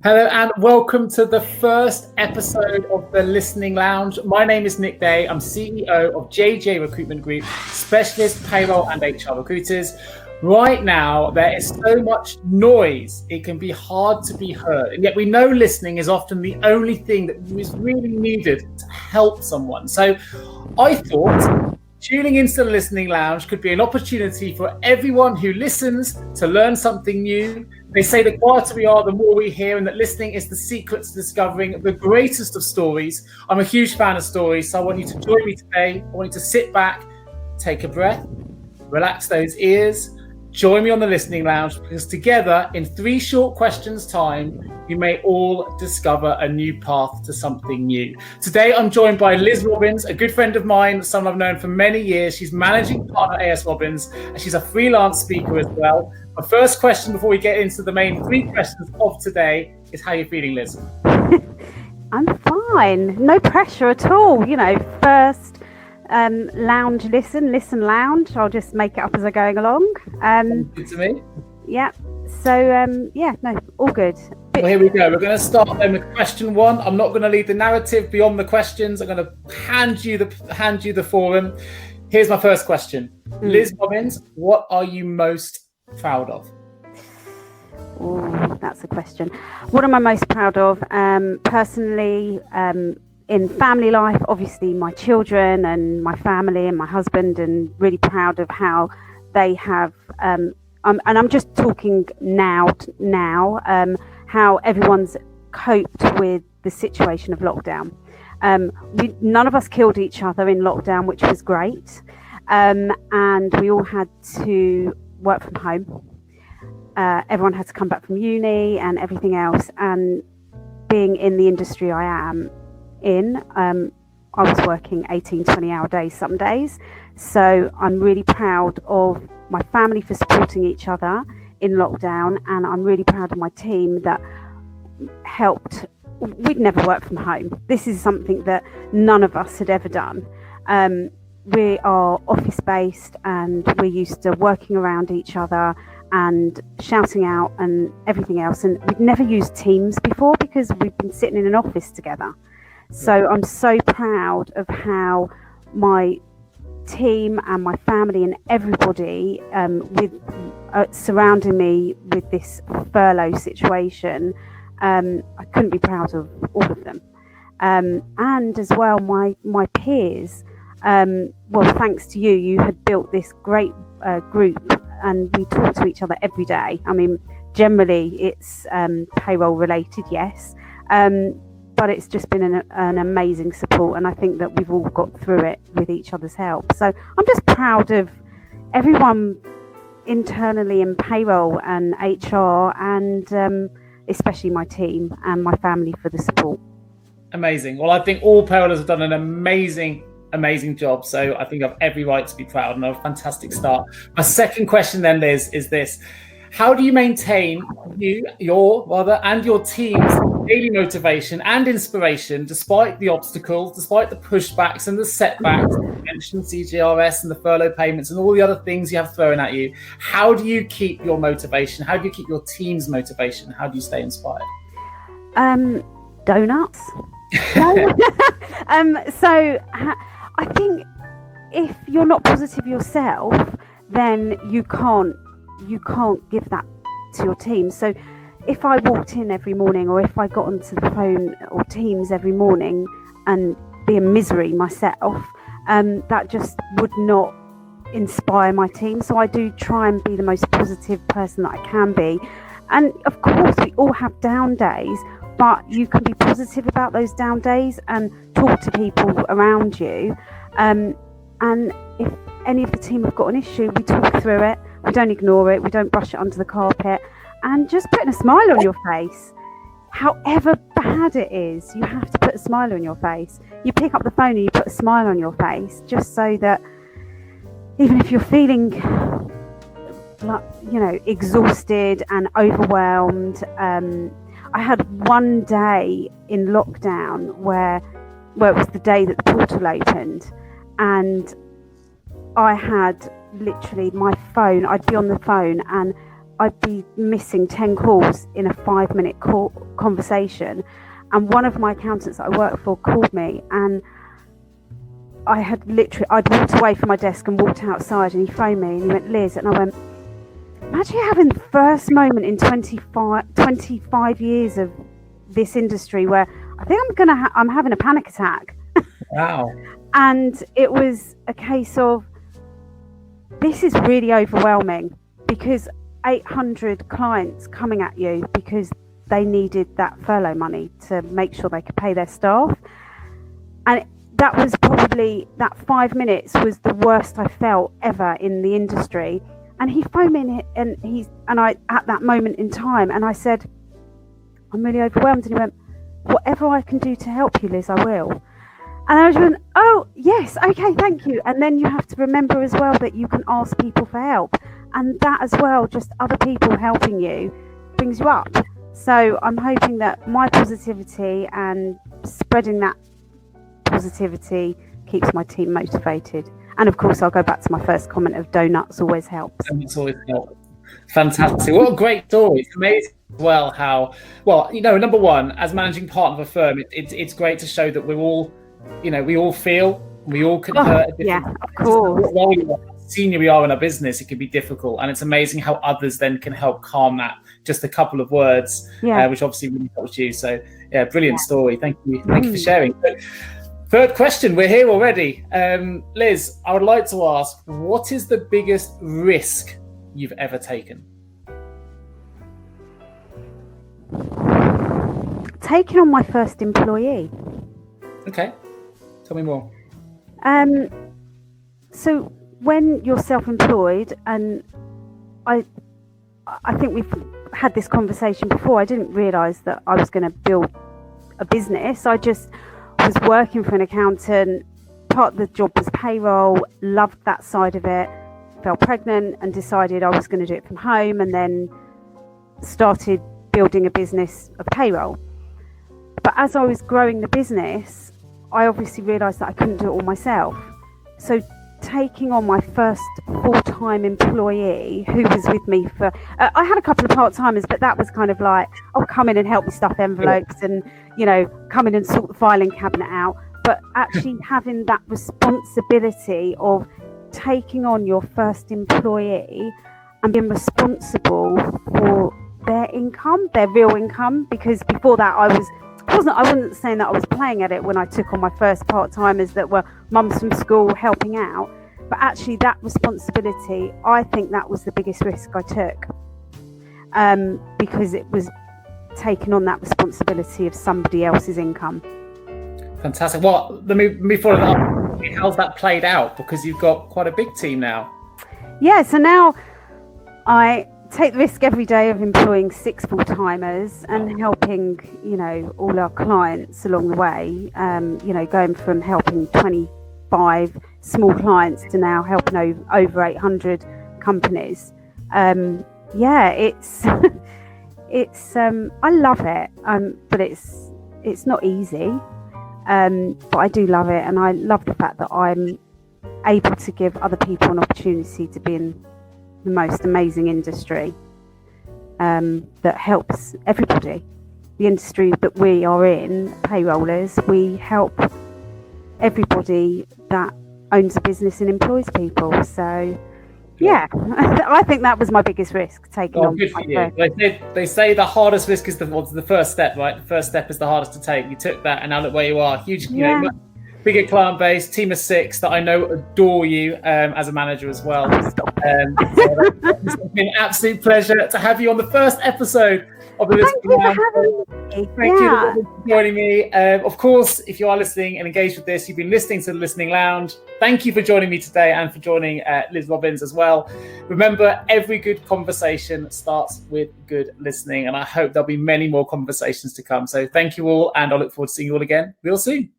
Hello and welcome to the first episode of the Listening Lounge. My name is Nick Day. I'm CEO of JGA Recruitment Group, specialist payroll and HR recruiters. Right now, there is so much noise, it can be hard to be heard. And yet we know listening is often the only thing that is really needed to help someone. So I thought tuning into the Listening Lounge could be an opportunity for everyone who listens to learn something new. They say the quieter we are, the more we hear, and that listening is the secret to discovering the greatest of stories. I'm a huge fan of stories, so I want you to join me today. I want you to sit back, take a breath, relax those ears, join me on the Listening Lounge, because together, in 3 short questions time, you may all discover a new path to something new. Today, I'm joined by Liz Robins, a good friend of mine, someone I've known for many years. She's managing partner at AS Robins, and she's a freelance speaker as well. My first question before we get into the main 3 questions of today is how you're feeling, Liz? I'm fine. No pressure at all. You know, first lounge, listen lounge. I'll just make it up as I'm going along. Good to me. Yeah. So, no, all good. Well, here we go. We're going to start then with question 1. I'm not going to lead the narrative beyond the questions. I'm going to hand you the forum. Here's my first question. Liz Robins, what are you most proud of? Oh, that's a question. What am I most proud of? Personally, in family life, obviously my children and my family and my husband, and really proud of how they have, and I'm just talking now, how everyone's coped with the situation of lockdown. None of us killed each other in lockdown, which was great. And we all had to work from home. Everyone had to come back from uni and everything else. And being in the industry I am in, I was working 18, 20-hour days some days. So I'm really proud of my family for supporting each other in lockdown. And I'm really proud of my team that helped. We'd never worked from home. This is something that none of us had ever done. We are office-based and we're used to working around each other and shouting out and everything else. And we'd never used Teams before because we've been sitting in an office together. So I'm so proud of how my team and my family and everybody surrounding me with this furlough situation, I couldn't be proud of all of them. And as well, my peers, well, thanks to you, you had built this great group and we talk to each other every day. I mean, generally it's payroll related, yes, but it's just been an amazing support, and I think that we've all got through it with each other's help. So I'm just proud of everyone internally in payroll and HR, and especially my team and my family for the support. Amazing. Well, I think all payrollers have done an amazing job. So I think I have every right to be proud and a fantastic start. My second question then, Liz, is this. How do you maintain your team's daily motivation and inspiration despite the obstacles, despite the pushbacks and the setbacks? You mentioned CGRS and the furlough payments and all the other things you have thrown at you. How do you keep your motivation? How do you keep your team's motivation? How do you stay inspired? Donuts. So I think if you're not positive yourself, then you can't give that to your team. So if I walked in every morning, or if I got onto the phone or Teams every morning and be in misery myself, that just would not inspire my team. So I do try and be the most positive person that I can be. And of course, we all have down days, but you can be positive about those down days and talk to people around you. And if any of the team have got an issue, we talk through it. We don't ignore it. We don't brush it under the carpet. And just putting a smile on your face. However bad it is, you have to put a smile on your face. You pick up the phone and you put a smile on your face, just so that even if you're feeling exhausted and overwhelmed. I had one day in lockdown where it was the day that the portal opened, and I had literally my phone, I'd be on the phone and I'd be missing 10 calls in a 5-minute conversation. And one of my accountants that I work for called me, and I'd walked away from my desk and walked outside, and he phoned me and he went, Liz, and I went, imagine having the first moment in 25 years of this industry where I think I'm having a panic attack. Wow. And it was a case of, this is really overwhelming, because 800 clients coming at you because they needed that furlough money to make sure they could pay their staff. And that was probably, that 5 minutes was the worst I felt ever in the industry. And he phoned me and I at that moment in time, and I said, I'm really overwhelmed. And he went, whatever I can do to help you, Liz, I will. And I went, oh, yes, okay, thank you. And then you have to remember as well that you can ask people for help. And that as well, just other people helping you, brings you up. So I'm hoping that my positivity and spreading that positivity keeps my team motivated. And of course, I'll go back to my first comment of donuts always helps. Donuts always help. Fantastic. What a great story. It's amazing as well how, number one, as managing partner of a firm, it's great to show that we're all, we all feel, we all can hurt. Yeah, of course. Senior we are in our business, it can be difficult, and it's amazing how others then can help calm that. Just a couple of words, which obviously really helps you. So, brilliant story. Thank you for sharing. Third question, we're here already. Liz, I would like to ask, what is the biggest risk you've ever taken? Taking on my first employee. Okay, tell me more. So when you're self-employed, and I think we've had this conversation before, I didn't realise that I was going to build a business. I just was working for an accountant. Part of the job was payroll, loved that side of it, fell pregnant and decided I was going to do it from home, and then started building a business of payroll. But as I was growing the business, I obviously realised that I couldn't do it all myself. So taking on my first full-time employee who was with me for, I had a couple of part-timers, but that was kind of like, oh, come in and help me stuff envelopes and, come in and sort the filing cabinet out. But actually having that responsibility of taking on your first employee and being responsible for their income, their real income, because before that I wasn't saying that I was playing at it when I took on my first part-timers that were mums from school helping out, but actually that responsibility, I think that was the biggest risk I took, because it was taking on that responsibility of somebody else's income. Fantastic. Well, let me follow that up. How's that played out? Because you've got quite a big team now. Yeah, so now I take the risk every day of employing 6 full-timers and helping, all our clients along the way, going from helping 25 small clients to now helping over 800 companies. It's I love it, but it's not easy, but I do love it, and I love the fact that I'm able to give other people an opportunity to be in the most amazing industry that helps everybody. The industry that we are in, payrollers, we help everybody that owns a business and employs people. So, yeah, I think that was my biggest risk, taking on. Good for you. They say the hardest risk is the first step, right? The first step is the hardest to take. You took that, and now look where you are. Huge, bigger client base, team of 6 that I know adore you as a manager as well. It's been an absolute pleasure to have you on the first episode of the Listening Lounge. Thank you for joining me. Of course, if you are listening and engaged with this, you've been listening to the Listening Lounge. Thank you for joining me today and for joining Liz Robins as well. Remember, every good conversation starts with good listening, and I hope there'll be many more conversations to come. So thank you all, and I look forward to seeing you all again real soon.